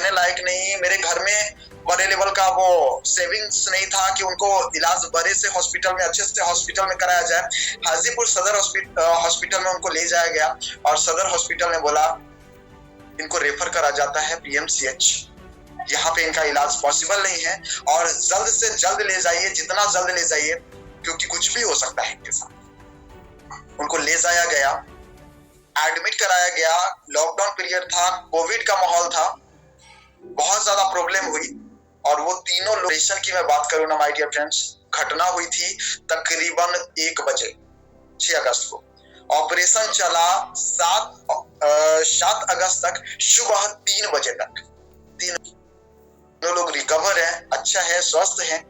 रहने लायक नहीं, मेरे घर में बड़े लेवल का वो सेविंग्स नहीं था कि उनको इलाज बड़े से हॉस्पिटल में, अच्छे से हॉस्पिटल में कराया जाए। हाजीपुर सदर हॉस्पिटल में उनको ले जाया गया और सदर हॉस्पिटल ने बोला इनको रेफर करा जाता है पीएमसीएच, यहाँ पे इनका इलाज पॉसिबल नहीं है और जल्द से जल्द ले जाइए, जितना जल्द ले जाइए, क्योंकि कुछ भी हो सकता है इनके साथ। उनको ले जाया गया, एडमिट कराया गया, लॉकडाउन पीरियड था, कोविड का माहौल था, बहुत ज्यादा प्रॉब्लम हुई। और वो तीनों लोकेशन की मैं बात करूं ना माय डियर फ्रेंड्स, घटना हुई थी तकरीबन 1 बजे 6 अगस्त को। ऑपरेशन चला 7 अगस्त तक सुबह 3 बजे तक। तीनों लोग रिकवर हैं, अच्छा है, स्वस्थ हैं।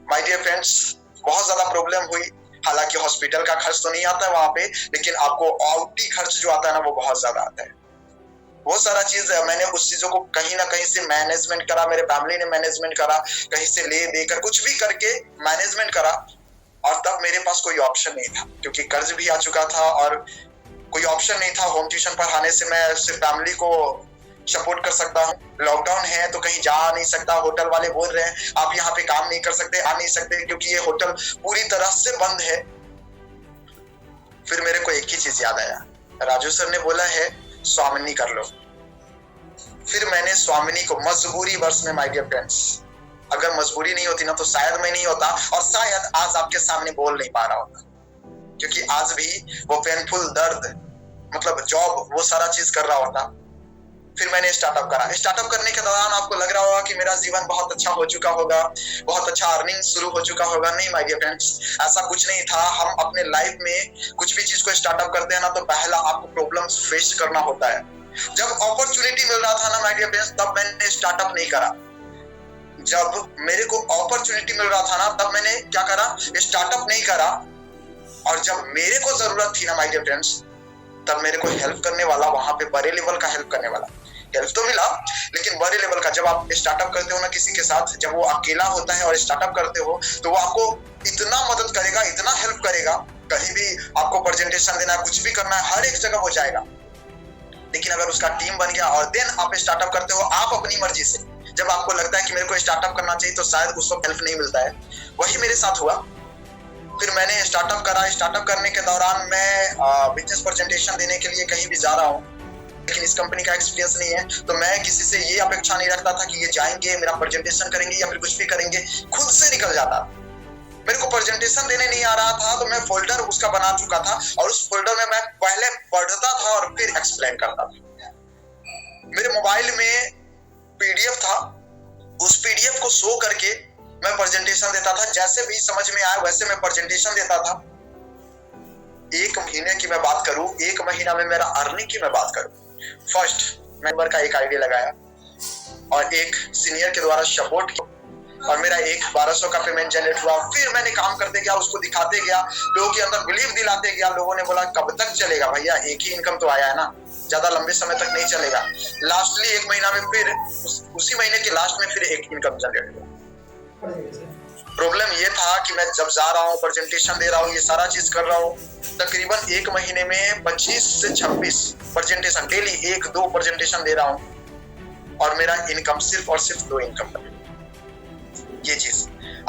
माय डियर फ्रेंड्स, बहुत ज्यादा प्रॉब्लम हुई। हालांकि हॉस्पिटल का खर्च तो नहीं आता है वहां पे, लेकिन आपको आउटी खर्च जो आता है ना वो बहुत ज्यादा आता है। वो सारा चीज मैंने उस चीजों को कहीं ना कहीं से मैनेजमेंट करा, मेरे फैमिली ने मैनेजमेंट करा, कहीं से ले देकर कुछ भी करके मैनेजमेंट करा। और तब मेरे पास कोई ऑप्शन नहीं था क्योंकि कर्ज भी आ चुका था और कोई ऑप्शन नहीं था। होम ट्यूशन पढ़ाने से मैं सिर्फ फैमिली को सपोर्ट कर सकता हूँ। लॉकडाउन है तो कहीं जा नहीं सकता, होटल वाले बोल रहे हैं आप यहाँ पे काम नहीं कर सकते, आ नहीं सकते क्योंकि ये होटल पूरी तरह से बंद है। फिर मेरे को एक ही चीज याद आया, राजू सर ने बोला है स्वामिनी कर लो। फिर मैंने स्वामिनी को मजबूरी वर्ष में, माय डियर फ्रेंड्स, अगर मजबूरी नहीं होती ना तो शायद मैं नहीं होता और शायद आज आपके सामने बोल नहीं पा रहा होता, क्योंकि आज भी वो पेनफुल दर्द, मतलब जॉब, वो सारा चीज कर रहा होता। फिर मैंने स्टार्टअप करा। स्टार्टअप करने के दौरान आपको लग रहा होगा कि मेरा जीवन बहुत अच्छा हो चुका होगा, बहुत अच्छा अर्निंग शुरू हो चुका होगा। नहीं माय डियर फ्रेंड्स, ऐसा कुछ नहीं था। हम अपने लाइफ में कुछ भी चीज को स्टार्टअप करते हैं ना तो पहला आपको प्रॉब्लम्स फेस करना होता है। जब अपॉर्चुनिटी मिल रहा था ना माय डियर फ्रेंड्स, तब मैंने स्टार्टअप नहीं करा। जब मेरे को अपॉर्चुनिटी मिल रहा था ना तब मैंने क्या करा, स्टार्टअप नहीं करा। और जब मेरे को जरूरत थी ना माय डियर फ्रेंड्स, तब मेरे को हेल्प करने वाला, वहां पे बड़े लेवल का हेल्प करने वाला, हेल्प तो मिला लेकिन बड़े लेवल का। जब आप स्टार्टअप करते हो ना किसी के साथ, जब वो अकेला होता है और स्टार्टअप करते हो तो वो आपको इतना मदद करेगा, इतना हेल्प करेगा। कहीं भी आपको प्रेजेंटेशन देना है, कुछ भी करना है, हर एक जगह हो जाएगा। लेकिन अगर उसका टीम बन गया और देन आप स्टार्टअप करते हो आप अपनी मर्जी से, जब आपको लगता है कि मेरे को स्टार्टअप करना चाहिए तो शायद उसको हेल्प नहीं मिलता है। वही मेरे साथ हुआ। फिर मैंने स्टार्टअप करा। स्टार्टअप करने के दौरान मैं बिजनेस प्रेजेंटेशन देने के लिए कहीं भी जा रहा हूँ, लेकिन इस कंपनी का एक्सपीरियंस नहीं है, तो मैं किसी से ये अपेक्षा नहीं रखता था कि ये जाएंगे मेरा प्रेजेंटेशन करेंगे या फिर कुछ भी करेंगे, खुद से निकल जाता। मेरे को प्रेजेंटेशन देने नहीं आ रहा था तो मैं फोल्डर उसका बना चुका था और उस फोल्डर में मैं पहले पढ़ता था और फिर एक्सप्लेन करता था। मेरे मोबाइल में पीडीएफ था, उस पीडीएफ को शो करके मैं प्रेजेंटेशन देता था। जैसे भी समझ में आया वैसे मैं प्रेजेंटेशन देता था। 1 महीने की मैं बात करूं, 1 महीना में मेरा अर्निंग की मैं बात करूं, फर्स्ट मेंबर का एक आइडिया लगाया और एक सीनियर के द्वारा सपोर्ट किया और मेरा एक 1200 का पेमेंट जनरेट हुआ। फिर मैंने काम करते गया, उसको दिखाते गया, लोगों के अंदर बिलीव दिलाते गया। लोगों ने बोला कब तक चलेगा भैया, एक ही इनकम तो आया है ना, ज्यादा लंबे समय तक नहीं चलेगा। लास्टली 1 महीना में फिर उसी महीने के लास्ट में फिर एक इनकम जनरेट हुआ। प्रॉब्लम ये था कि मैं जब जा रहा हूँ, प्रेजेंटेशन दे रहा हूँ, ये सारा चीज कर रहा हूँ, तकरीबन 1 महीने में 25 से 26 प्रेजेंटेशन, डेली 1-2 प्रेजेंटेशन दे रहा हूँ और मेरा इनकम सिर्फ और सिर्फ 2 इनकम। ये चीज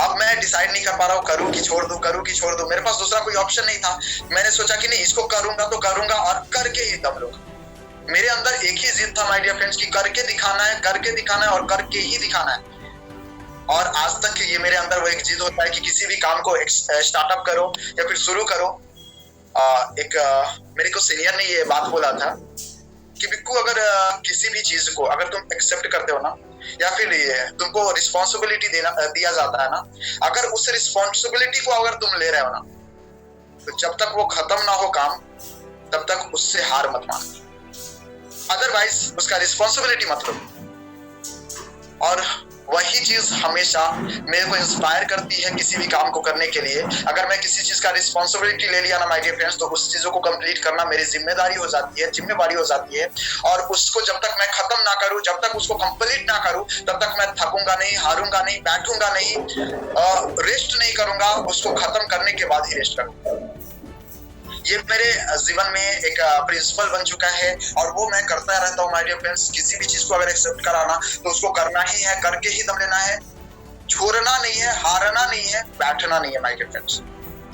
अब मैं डिसाइड नहीं कर पा रहा हूँ, करूँ कि छोड़ दूं, करूँ कि छोड़ दूं। मेरे पास दूसरा कोई ऑप्शन नहीं था। मैंने सोचा कि नहीं, इसको करूंगा तो करूंगा और करके ही दम लूंगा। मेरे अंदर एक ही जिद था माय डियर फ्रेंड्स कि करके दिखाना है, करके दिखाना है और करके ही दिखाना है। और आज तक ये मेरे अंदर वो एक जिद होता है कि किसी भी काम को स्टार्टअप करो या फिर शुरू करो। मेरे को सीनियर ने ये बात बोला था कि बिक्कू, अगर किसी भी चीज को अगर तुम एक्सेप्ट करते हो ना, या फिर तुमको रिस्पॉन्सिबिलिटी दिया जाता है ना, अगर उस रिस्पॉन्सिबिलिटी को अगर तुम ले रहे हो ना, तो जब तक वो खत्म ना हो काम, तब तक उससे हार मत मानो। अदरवाइज उसका रिस्पॉन्सिबिलिटी मत लो। और वही चीज हमेशा मेरे को इंस्पायर करती है किसी भी काम को करने के लिए। अगर मैं किसी चीज का रिस्पॉन्सिबिलिटी ले लिया ना माय डियर फ्रेंड्स, तो उस चीजों को कंप्लीट करना मेरी जिम्मेदारी हो जाती है, जिम्मेवारी हो जाती है। और उसको जब तक मैं खत्म ना करूं, जब तक उसको कंप्लीट ना करूं, तब तक मैं थकूंगा नहीं, हारूंगा नहीं, बैठूंगा नहीं, रेस्ट नहीं करूंगा। उसको खत्म करने के बाद ही रेस्ट करूंगा। ये मेरे जीवन में एक प्रिंसिपल बन चुका है और वो मैं करता रहता हूँ माय डियर फ्रेंड्स। किसी भी चीज को अगर एक्सेप्ट कराना तो उसको करना ही है, करके ही दम लेना है, छोड़ना नहीं है, हारना नहीं है, बैठना नहीं है माय डियर फ्रेंड्स।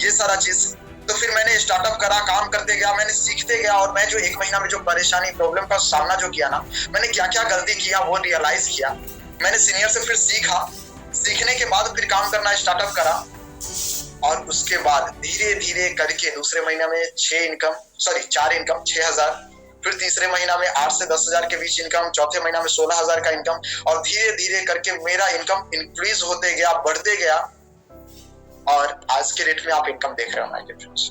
ये सारा चीज तो फिर मैंने स्टार्टअप करा, काम करते गया, मैंने सीखते गया और मैं जो 1 महीना में जो परेशानी प्रॉब्लम का सामना जो किया ना, मैंने क्या क्या गलती किया वो रियलाइज किया। मैंने सीनियर से फिर सीखा, सीखने के बाद फिर काम करना स्टार्टअप करा और उसके बाद धीरे धीरे करके दूसरे महीने में 4 इनकम 6,000, फिर तीसरे महीना में 8 से 10,000 के बीच इनकम, चौथे महीना में 16,000 का इनकम और धीरे धीरे करके मेरा इनकम इंक्रीज होते गया, बढ़ते गया और आज के रेट में आप इनकम देख रहे हो माय डियर फ्रेंड्स।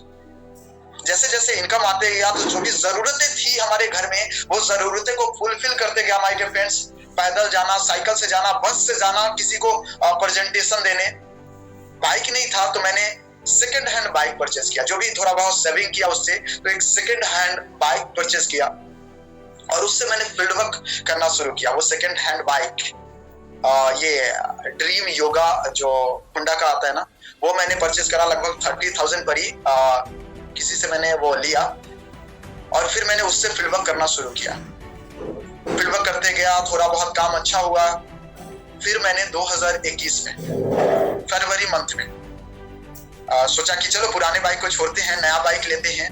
जैसे जैसे इनकम आते गया तो जो भी जरूरतें थी हमारे घर में वो जरूरतें को फुलफिल करते गया माय डियर फ्रेंड्स। पैदल जाना, साइकिल से जाना, बस से जाना, किसी को प्रेजेंटेशन देने। बाइक नहीं था तो मैंने सेकंड हैंड बाइक परचेज किया, जो भी थोड़ा बहुत सेविंग किया उससे, तो एक सेकंड हैंड बाइक परचेज किया और उससे मैंने फील्ड वर्क करना शुरू किया। वो सेकंड हैंड बाइक ये ड्रीम योगा जो होंडा का आता है ना, वो मैंने परचेज करा, लगभग 30,000 पड़ी। किसी से मैंने वो लिया और फिर मैंने उससे फील्ड वर्क करना शुरू किया। फील्ड वर्क करते गया, थोड़ा बहुत काम अच्छा हुआ। फिर मैंने 2021 में फरवरी मंथ में सोचा कि चलो पुराने बाइक को छोड़ते हैं, नया बाइक लेते हैं।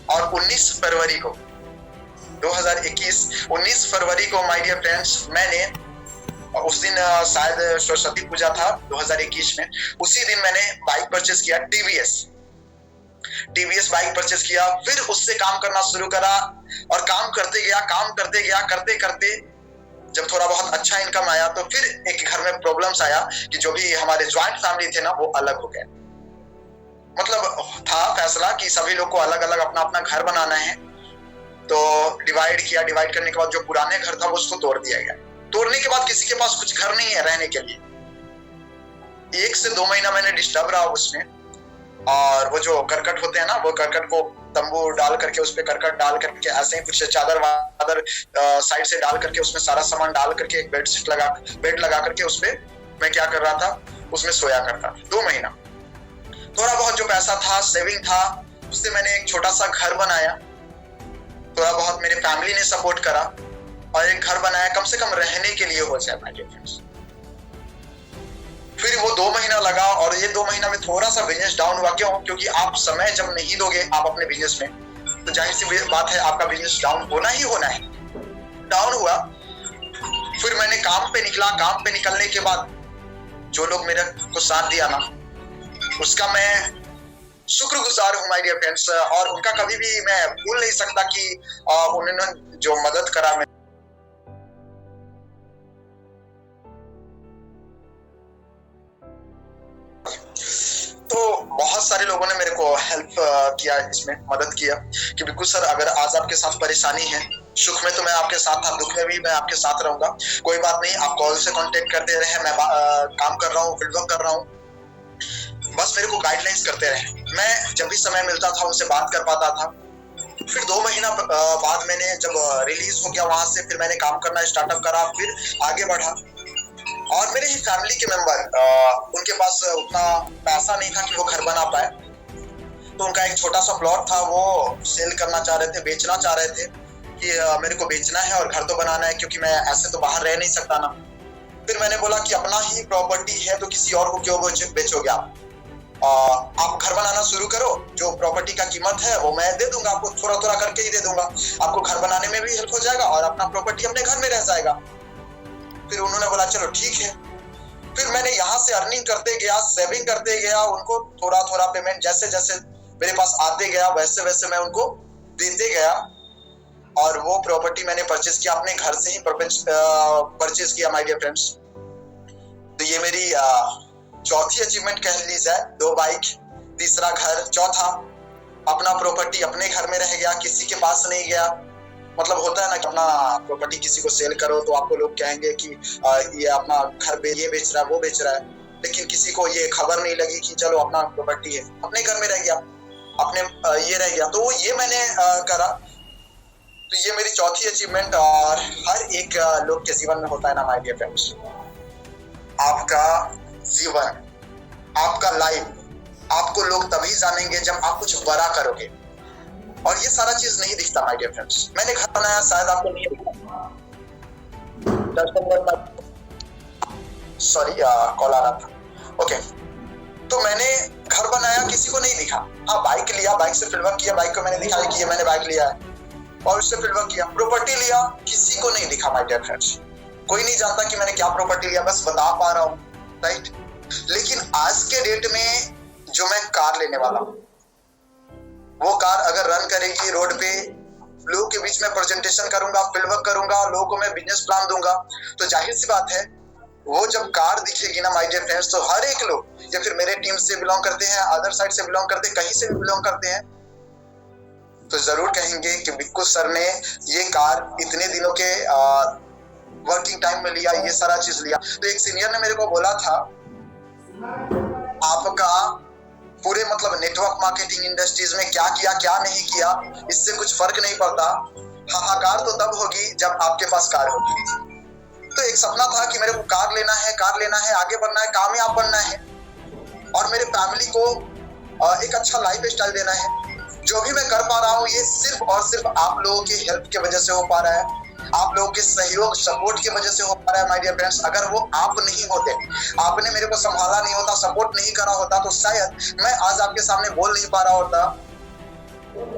और 19 फरवरी को 19 फरवरी को माय डियर फ्रेंड्स, मैंने उस दिन शायद सरस्वती पूजा था 2021 में, उसी दिन मैंने बाइक परचेज किया, टीवीएस बाइक परचेज किया। फिर उससे काम करना शुरू करा और काम करते गया, करते करते जब थोड़ा बहुत अच्छा इनकम आया तो फिर एक घर में प्रॉब्लम्स आया कि जो भी हमारे ज्वाइंट फैमिली थे ना वो अलग हो गए। मतलब था फैसला कि सभी लोग को अलग अलग अपना अपना घर बनाना है, तो डिवाइड किया। डिवाइड करने के बाद जो पुराने घर था वो उसको तोड़ दिया गया। तोड़ने के बाद किसी के पास कुछ घर नहीं है रहने के लिए। 1 से 2 महीना मैंने डिस्टर्ब रहा उसमें और वो जो करकट होते हैं ना, वो करकट को तंबू डाल करके उस पे करकट डाल करके ऐसे ही कुछ चादर वादर साइड से डाल करके उसमें सारा सामान डाल करके एक बेड लगा करके उस पे मैं क्या कर रहा था, उसमें सोया करता था 2 महीना। थोड़ा बहुत जो पैसा था, सेविंग था, उससे मैंने एक छोटा सा घर बनाया। थोड़ा बहुत मेरे फैमिली ने सपोर्ट करा और एक घर बनाया, कम से कम रहने के लिए हो जाए माय डियर फ्रेंड्स। फिर वो 2 महीना लगा और ये 2 महीना में थोड़ा सा बिजनेस डाउन हुआ। क्यों? क्योंकि आप समय जब नहीं दोगे आप अपने बिजनेस में, तो जाहिर सी बात है आपका बिजनेस डाउन होना ही होना है। डाउन हुआ। फिर मैंने काम पे निकला। काम पे निकलने के बाद जो लोग मेरे को साथ दिया ना, उसका मैं शुक्रगुजार हूँ माय डियर फ्रेंड्स। और उनका कभी भी मैं भूल नहीं सकता कि उन्होंने जो मदद करा। तो बहुत सारे लोगों ने मेरे को हेल्प किया, इसमें मदद किया कि बिल्कुल सर अगर आज आपके साथ परेशानी है, सुख में तो मैं आपके साथ था, दुख में भी मैं आपके साथ रहूंगा, कोई बात नहीं, आप कॉल से कांटेक्ट करते रहे, मैं काम कर रहा हूँ, फील्ड वर्क कर रहा हूँ, बस मेरे को गाइडलाइंस करते रहे। मैं जब भी समय मिलता था उनसे बात कर पाता था। फिर 2 महीना बाद मैंने जब रिलीज हो गया वहां से, फिर मैंने काम करना स्टार्टअप करा, फिर आगे बढ़ा। और मेरे ही फैमिली के मेंबर, उनके पास उतना पैसा नहीं था कि वो घर बना पाए, तो उनका एक छोटा सा प्लॉट था, वो सेल करना चाह रहे थे, बेचना चाह रहे थे कि मेरे को बेचना है और घर तो बनाना है, क्योंकि मैं ऐसे तो बाहर रह नहीं सकता ना। फिर मैंने बोला कि अपना ही प्रॉपर्टी है तो किसी और को क्यों बेचोगे आप घर बनाना शुरू करो, जो प्रॉपर्टी का कीमत है वो मैं दे दूंगा आपको, थोड़ा थोड़ा करके ही दे दूंगा, आपको घर बनाने में भी हेल्प हो जाएगा और अपना प्रॉपर्टी अपने घर में रह जाएगा। फिर उन्होंने बोला चलो ठीक है। फिर मैंने यहाँ से अर्निंग करते गया, सेविंग करते गया, उनको थोड़ा थोड़ा पेमेंट जैसे जैसे मेरे पास आते गया वैसे वैसे मैं उनको देते गया और वो प्रॉपर्टी मैंने परचेज किया, अपने घर से ही परचेज किया माय डियर फ्रेंड्स। तो ये मेरी चौथी अचीवमेंट कह लीजिए, 2 बाइक, तीसरा घर, चौथा अपना प्रॉपर्टी अपने घर में रह गया, किसी के पास नहीं गया। मतलब होता है ना कि अपना प्रॉपर्टी किसी को सेल करो तो आपको लोग कहेंगे कि ये अपना घर ये बेच रहा है, वो बेच रहा है, लेकिन किसी को ये खबर नहीं लगी कि चलो अपना प्रॉपर्टी है, अपने घर में रह गया, अपने ये रह गया। तो ये मैंने करा। तो ये मेरी चौथी अचीवमेंट। और हर एक लोग के जीवन में होता है ना माय डियर फ्रेंड्स, आपका जीवन, आपका लाइफ, आपको लोग तभी जानेंगे जब आप कुछ बड़ा करोगे। और ये सारा चीज नहीं दिखता माय डियर फ्रेंड्स। मैंने घर बनाया, शायद आपको नहीं दिखा, सॉरी कॉल आ रहा था। ओके, तो मैंने घर बनाया, किसी को नहीं दिखा। हाँ, बाइक लिया, बाइक से फील्डवर्क किया, बाइक को मैंने दिखाया कि ये मैंने बाइक लिया है और उससे फील्डवर्क किया। प्रॉपर्टी लिया, किसी को नहीं दिखा माय डियर फ्रेंड्स। कोई नहीं जानता कि मैंने क्या प्रॉपर्टी लिया, बस बता पा रहा हूँ, राइट। लेकिन आज के डेट में जो मैं कार लेने वाला हूँ, वो कार अगर रन करेगी रोड पे, लोगों के बीच में प्रेजेंटेशन करूंगा, फील्डवर्क करूंगा, लोगों को मैं बिजनेस प्लान दूंगा, तो जाहिर सी बात है वो जब कार दिखेगी ना माय डियर फ्रेंड्स, तो हर एक लोग, या फिर मेरे टीम से बिलोंग करते हैं, अदर साइड से बिलोंग करते हैं, कहीं से भी बिलोंग करते हैं, तो जरूर कहेंगे कि बिक्कू सर ने ये कार इतने दिनों के वर्किंग टाइम में लिया, ये सारा चीज लिया। तो एक सीनियर ने मेरे को बोला था, आपका पूरे मतलब नेटवर्क मार्केटिंग इंडस्ट्रीज में क्या किया क्या नहीं किया, इससे कुछ फर्क नहीं पड़ता, हाहाकार तो तब होगी जब आपके पास कार होगी। तो एक सपना था कि मेरे को कार लेना है, आगे बढ़ना है, कामयाब बनना है और मेरे फैमिली को एक अच्छा लाइफ स्टाइल देना है। जो भी मैं कर पा रहा हूँ ये सिर्फ और सिर्फ आप लोगों की हेल्प की वजह से हो पा रहा है, आप लोगों के सहयोग सपोर्ट की वजह से हो पा रहा है माय डियर फ्रेंड्स। अगर वो आप नहीं होते, आपने मेरे को संभाला नहीं होता, सपोर्ट नहीं करा होता, तो शायद मैं आज आपके सामने बोल नहीं पा रहा होता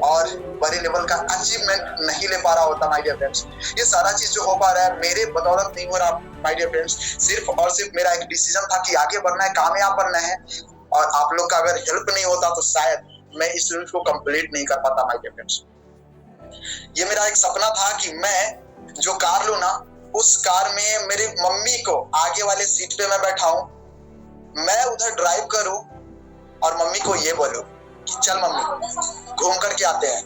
और बड़े लेवल का अचीवमेंट नहीं ले पा रहा होता माय डियर फ्रेंड्स। ये सारा चीज जो हो पा रहा है मेरे बदौलत नहीं हो रहा माय डियर फ्रेंड्स, सिर्फ और सिर्फ मेरा एक डिसीजन था कि आगे बढ़ना है, कामयाब बनना है, और आप लोग का अगर हेल्प नहीं होता तो शायद मैं इस रूट को कंप्लीट नहीं कर पाता माय डियर फ्रेंड्स। ये मेरा एक सपना था कि मैं जो कार लूं ना, उस कार में मेरी मम्मी को आगे वाले सीट पे मैं बैठाऊं, मैं उधर ड्राइव करूं और मम्मी को ये बोलूं कि चल मम्मी घूम करके आते हैं,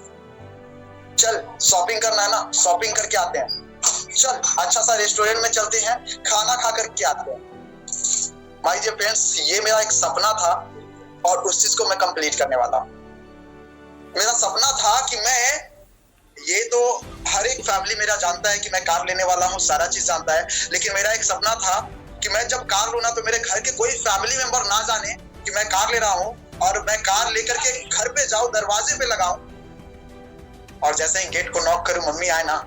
चल शॉपिंग करना है ना, शॉपिंग करके आते हैं, चल अच्छा सा रेस्टोरेंट में चलते हैं, खाना खा करके आते हैं। माय डियर फ्रेंड्स, ये मेरा एक सपना था और उस चीज को मैं कंप्लीट करने वाला हूं। मेरा सपना था कि मैं, ये तो हर एक फैमिली मेरा जानता है कि मैं कार लेने वाला हूँ, सारा चीज जानता है, लेकिन मेरा एक सपना था कि मैं जब कार लूं ना तो मेरे घर के कोई फैमिली मेंबर ना जाने कि मैं कार ले रहा हूँ, और मैं कार लेकर के घर पे जाऊं, दरवाजे पे लगाऊं और जैसे ही गेट को नॉक करूं, मम्मी आए ना,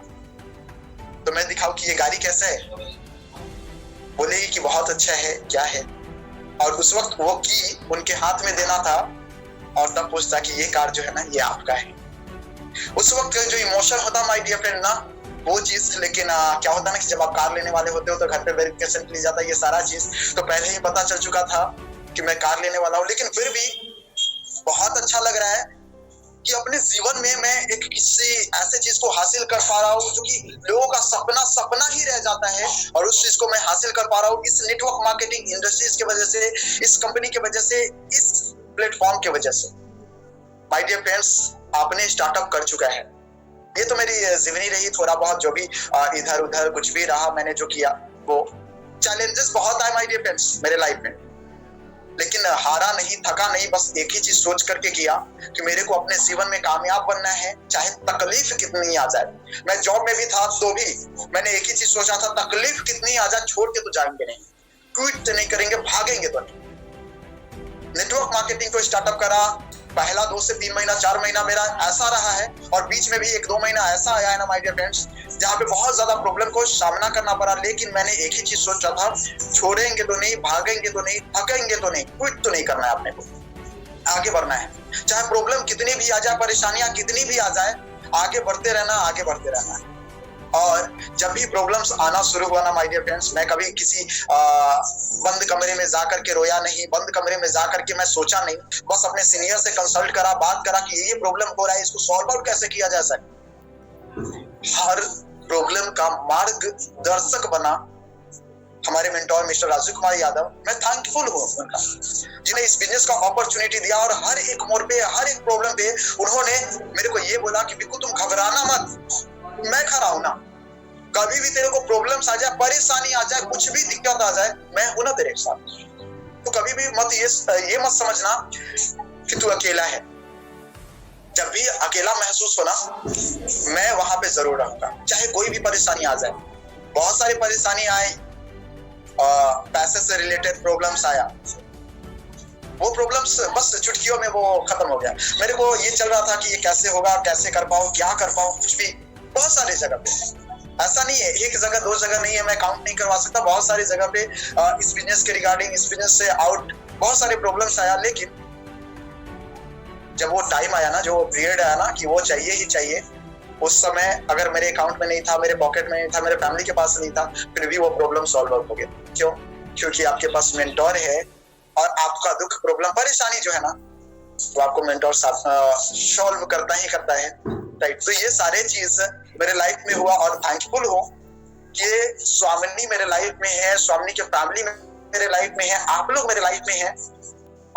तो मैं दिखाऊं कि ये गाड़ी कैसे है, बोलेगी कि बहुत अच्छा है, क्या है, और उस वक्त वो की उनके हाथ में देना था और तब पूछता कि ये कार जो है ना ये आपका है। उस वक्त जो इमोशन होता माय डियर फ्रेंड ना, वो चीज, लेकिन क्या होता ना कि जब आप कार लेने वाले होते हो तो घर पे वेरिफिकेशन के लिए जाता है, ये सारा चीज तो पहले ही पता चल चुका था कि मैं कार लेने वाला हूँ। लेकिन फिर भी बहुत अच्छा लग रहा है कि अपने जीवन में मैं एक किसी ऐसे चीज को हासिल कर पा रहा हूँ जो कि लोगों का सपना ही रह जाता है, और उस चीज को मैं हासिल कर पा रहा हूँ इस नेटवर्क मार्केटिंग इंडस्ट्रीज की वजह से, इस कंपनी की वजह से, इस प्लेटफॉर्म की वजह से। माय डियर फ्रेंड्स, आपने स्टार्टअप कर चुका है, ये तो मेरी जीवनी रही, थोड़ा बहुत जो भी इधर उधर कुछ भी रहा, मैंने जो किया वो चैलेंजेस बहुत आए माय डियर फ्रेंड्स मेरे लाइफ में, लेकिन हारा नहीं, थका नहीं, बस एक ही चीज सोच करके किया कि मेरे को अपने जीवन में कामयाब बनना है, चाहे तकलीफ कितनी आ जाए। मैं जॉब में भी था तो भी मैंने एक ही चीज सोचा था, तकलीफ कितनी आ जाए छोड़ के तो जाएंगे नहीं, क्विट तो नहीं करेंगे, भागेंगे तो नहीं। नेटवर्क मार्केटिंग को स्टार्टअप करा, पहला 2 से 3 महीना 4 महीना मेरा ऐसा रहा है, और बीच में भी 1-2 महीना ऐसा आया है ना माय डियर फ्रेंड्स, जहाँ पे बहुत ज्यादा प्रॉब्लम को सामना करना पड़ा, लेकिन मैंने एक ही चीज सोचा था, छोड़ेंगे तो नहीं, भागेंगे तो नहीं, थकेंगे तो नहीं, क्विट तो नहीं करना है, अपने को आगे बढ़ना है, चाहे प्रॉब्लम कितनी भी आ जाए, परेशानियां कितनी भी आ जाए, आगे बढ़ते रहना, आगे बढ़ते रहना है। और जब भी प्रॉब्लम्स आना शुरू हुआ ना माय डियर फ्रेंड्स, मैं कभी किसी बंद कमरे में जाकर के रोया नहीं, बंद कमरे में जाकर के मैं सोचा नहीं, बस अपने सीनियर से कंसल्ट करा, बात करा कि ये प्रॉब्लम हो रहा है, इसको सॉल्व आउट कैसे किया जा सकता। हर प्रॉब्लम का मार्गदर्शक बना हमारे मेंटोर मिस्टर राजू कुमार यादव। मैं थैंकफुल हूँ उनका, जिन्हें इस बिजनेस का अपॉर्चुनिटी दिया, और हर एक मोड़ पे, हर एक प्रॉब्लम पे उन्होंने मेरे को ये बोला कि बिल्कुल तुम घबराना मत, मैं खड़ा हूं ना, कभी भी तेरे को प्रॉब्लम्स आ जाए, परेशानी आ जाए, कुछ भी दिक्कत आ जाए, मैं हूं ना तेरे साथ। तो कभी भी मत ये मत समझना कि तू अकेला है। जब भी अकेला महसूस होना, मैं वहां पे जरूर रहूंगा, चाहे कोई भी परेशानी आ जाए। बहुत सारी परेशानी आए, पैसे से रिलेटेड प्रॉब्लम्स आया, वो प्रॉब्लम्स बस चुटकियों में वो खत्म हो गया। मेरे को ये चल रहा था कि ये कैसे होगा, कैसे कर पाऊँ, क्या कर पाऊँ, कुछ भी, बहुत सारी जगह पे। ऐसा नहीं है, एक जगह दो जगह नहीं है, मैं काउंट नहीं करवा सकता, बहुत सारी जगह पे इस बिजनेस के रिगार्डिंग, इस बिजनेस से आउट बहुत सारे प्रॉब्लम्स आया। लेकिन जब वो टाइम आया ना, जो पीरियड आया ना कि वो चाहिए ही चाहिए, उस समय अगर मेरे अकाउंट में नहीं था, मेरे पॉकेट में नहीं था, मेरे फैमिली के पास नहीं था, फिर भी वो प्रॉब्लम सॉल्व हो गया। क्यों? क्योंकि आपके पास मेंटोर है और आपका दुख, प्रॉब्लम, परेशानी जो है ना, वो आपको मेंटोर सॉल्व करता ही करता है। राइट? तो ये सारे चीज मेरे लाइफ में हुआ और थैंकफुल हूँ कि स्वामिनी मेरे लाइफ में है, स्वामिनी की फैमिली मेरे लाइफ में है, आप लोग मेरे लाइफ में हैं।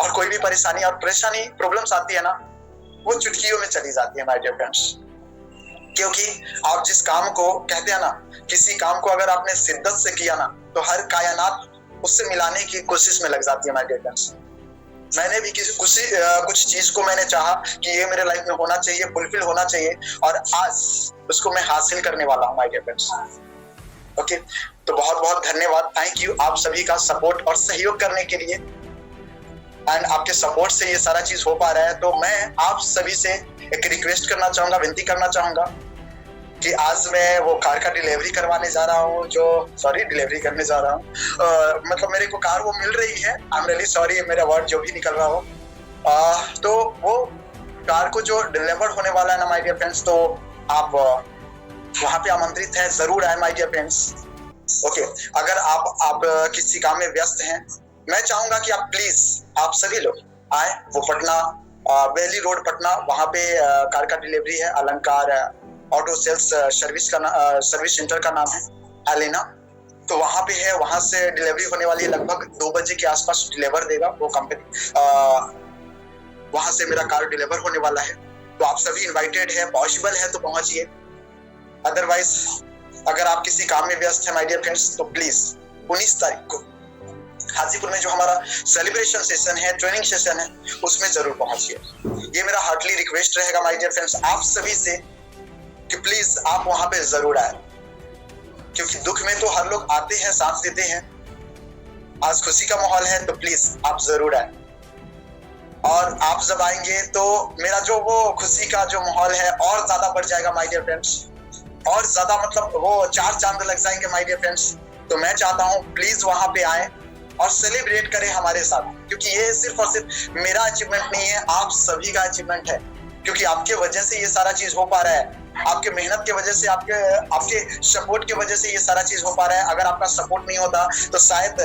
और कोई भी परेशानी और परेशानी, प्रॉब्लम्स आती है ना, वो चुटकियों में चली जाती है माय डियर फ्रेंड्स। क्योंकि आप जिस काम को कहते हैं ना, किसी काम को अगर आपने शिद्दत से किया ना, तो हर कायनात उससे मिलाने की कोशिश में लग जाती है माय डियर फ्रेंड्स। मैंने भी कुछ चीज को मैंने चाहा कि ये मेरे लाइफ में होना चाहिए, फुलफिल होना चाहिए, और आज उसको मैं हासिल करने वाला हूँ माय डियर फ्रेंड्स। ओके, तो बहुत बहुत धन्यवाद, थैंक यू आप सभी का सपोर्ट और सहयोग करने के लिए। एंड आपके सपोर्ट से ये सारा चीज हो पा रहा है। तो मैं आप सभी से एक रिक्वेस्ट करना चाहूंगा, विनती करना चाहूंगा कि आज मैं वो कार का डिलीवरी करवाने जा रहा हूँ, डिलीवरी करने जा रहा हूँ। मतलब मेरे को कार वो मिल रही है, आई एम रियली सॉरी, मेरा वर्ड जो भी निकल रहा हो। तो वो कार को जो डिलीवर होने वाला है ना माय डियर फ्रेंड्स, तो आप वहां पे आमंत्रित हैं, जरूर आए माय डियर फ्रेंड्स। ओके, अगर आप किसी काम में व्यस्त हैं, मैं चाहूंगा कि आप प्लीज, आप सभी लोग आए। वो पटना, बेली रोड पटना, वहां पे कार का डिलीवरी है। अलंकार ऑटो सेल्स सर्विस सेंटर का नाम है, एलेना। तो वहां पे है, वहां से डिलीवरी होने वाली है। लगभग 2 बजे के आसपास डिलीवर देगा वो कंपनी। वहां से मेरा कार डिलीवर होने वाला है। तो आप सभी इनवाइटेड है, पॉसिबल है तो पहुंचिए। अदरवाइज अगर आप किसी काम में व्यस्त है माय डियर फ्रेंड्स, तो प्लीज 19 तारीख को हाजीपुर में जो हमारा सेलिब्रेशन सेशन है, ट्रेनिंग सेशन है, उसमें जरूर पहुंचिए। ये मेरा हार्टली रिक्वेस्ट रहेगा माय डियर फ्रेंड्स आप सभी से कि प्लीज आप वहां पे जरूर आए। क्योंकि दुख में तो हर लोग आते हैं, साथ देते हैं। आज खुशी का माहौल है, तो प्लीज आप जरूर आए। और आप जब आएंगे तो मेरा जो वो खुशी का जो माहौल है और ज्यादा बढ़ जाएगा माय डियर फ्रेंड्स, और ज्यादा, मतलब वो 4 चांद लग जाएंगे माय डियर फ्रेंड्स। तो मैं चाहता हूँ प्लीज वहां पे आए और सेलिब्रेट करें हमारे साथ। क्योंकि ये सिर्फ और सिर्फ मेरा अचीवमेंट नहीं है, आप सभी का अचीवमेंट है। क्योंकि आपके वजह से ये सारा चीज हो पा रहा है, आपके मेहनत के वजह से, आपके सपोर्ट के वजह से ये सारा चीज हो पा रहा है। अगर आपका सपोर्ट नहीं होता तो शायद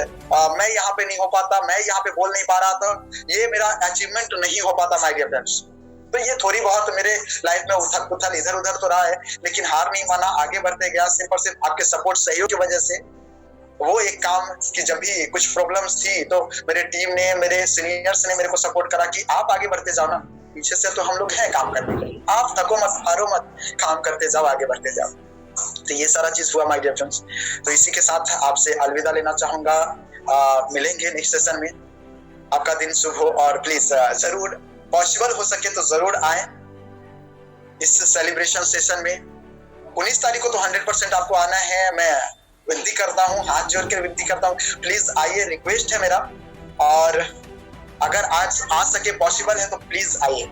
मैं यहाँ पे नहीं हो पाता, मैं यहाँ पे बोल नहीं पा रहा था, ये मेरा अचीवमेंट नहीं हो पाता माय डियर फ्रेंड्स। तो ये थोड़ी बहुत मेरे लाइफ में उथल पुथल इधर उधर तो रहा है, लेकिन हार नहीं माना, आगे बढ़ते गया, सिर्फ और सिर्फ आपके सपोर्ट, सहयोग की वजह से। वो एक काम कि जब भी कुछ प्रॉब्लम्स थी तो मेरे टीम ने, मेरे सीनियर्स ने मेरे को सपोर्ट करा कि आप आगे बढ़ते जाओ ना, पीछे से तो हम लोग हैं काम करने के लिए, आप थको मत, हारो मत, काम करते जाओ, आगे बढ़ते जाओ। तो ये सारा चीज हुआ माय डियर फ्रेंड्स। तो इसी के साथ आपसे अलविदा लेना चाहूंगा। मिलेंगे नेक्स्ट सेशन में। आपका दिन शुभ हो, और प्लीज जरूर पॉसिबल हो सके तो जरूर आए इस सेलिब्रेशन सेशन में। 19 तारीख को तो 100% आपको आना है। मैं विनती करता हूँ, हाथ जोड़ कर विनती करता हूँ, प्लीज आइए, रिक्वेस्ट है मेरा। और अगर आज आ सके, पॉसिबल है तो प्लीज आइए।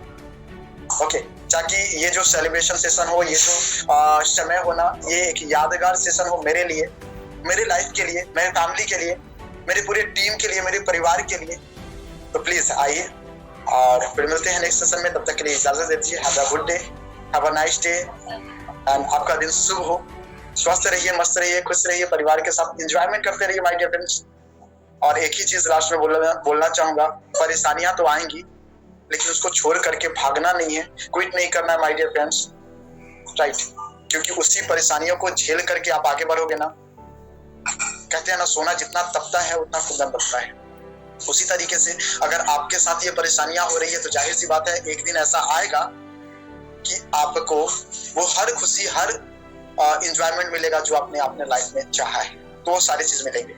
ओके, ताकि ये जो सेलिब्रेशन सेशन हो, ये जो समय हो ना, ये एक यादगार सेशन हो मेरे लिए, मेरे लाइफ के लिए, मेरे फैमिली के लिए, मेरे पूरे टीम के लिए, मेरे परिवार के लिए। तो प्लीज आइए, और फिर मिलते हैं नेक्स्ट सेशन में। तब तक के लिए इजाजत दीजिए। Have a good day, have a nice day, and आपका दिन शुभ हो। स्वस्थ रहिए, मस्त रहिए, खुश रहिए, परिवार के साथ एंजॉयमेंट करते रहिए माय डियर फ्रेंड्स। और एक ही चीज लास्ट में बोलना चाहूंगा, परेशानियां तो आएंगी, लेकिन उसको छोड़ करके भागना नहीं है, क्विट नहीं करना है माय डियर फ्रेंड्स। राइट? क्योंकि उसी परेशानियों को झेल करके आप आगे बढ़ोगे ना, कहते हैं ना, सोना जितना तपता है उतना कुंदन बचता है। उसी तरीके से अगर आपके साथ ये परेशानियां हो रही है, तो जाहिर सी बात है एक दिन ऐसा आएगा कि आपको वो हर खुशी, हर एंजॉयमेंट मिलेगा जो आपने अपने लाइफ में चाहा है। तो वो सारी चीज मिलेंगे।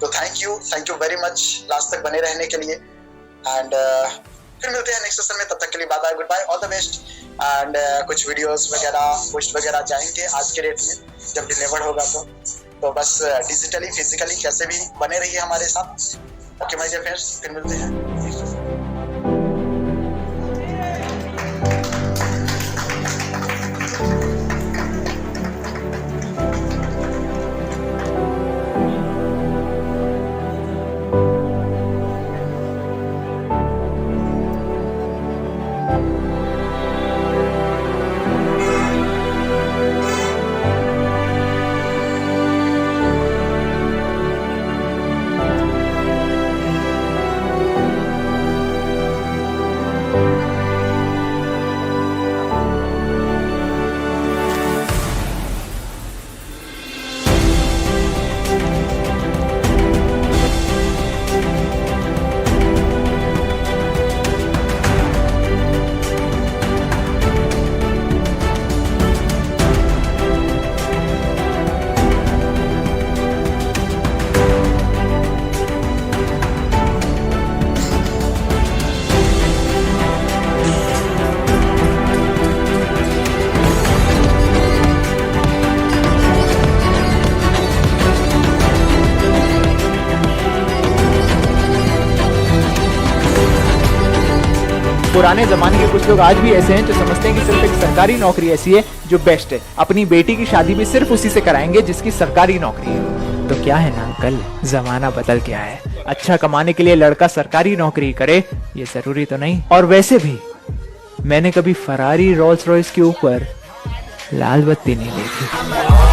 तो thank you very much last तक बने रहने के लिए। एंड फिर मिलते हैं नेक्स्ट सेशन में। तब तक के लिए bye bye, good bye, all the best. And कुछ वीडियोस वगैरह, पोस्ट वगैरह जाएंगे आज के डेट में, जब डिलीवर होगा तो बस डिजिटली, फिजिकली कैसे भी बने रहिए हमारे साथ। ओके माय डियर फ्रेंड्स, फिर मिलते हैं नेक्स्ट सेशन। पुराने जमाने के कुछ लोग आज भी ऐसे हैं जो समझते हैं कि सिर्फ एक सरकारी नौकरी ऐसी है जो बेस्ट है, अपनी बेटी की शादी भी सिर्फ उसी से कराएंगे जिसकी सरकारी नौकरी है। तो क्या है ना अंकल, जमाना बदल गया है। अच्छा कमाने के लिए लड़का सरकारी नौकरी करे ये जरूरी तो नहीं। और वैसे भी मैंने कभी फरारी रोल्स रॉयस के ऊपर लाल बत्ती नहीं देखी।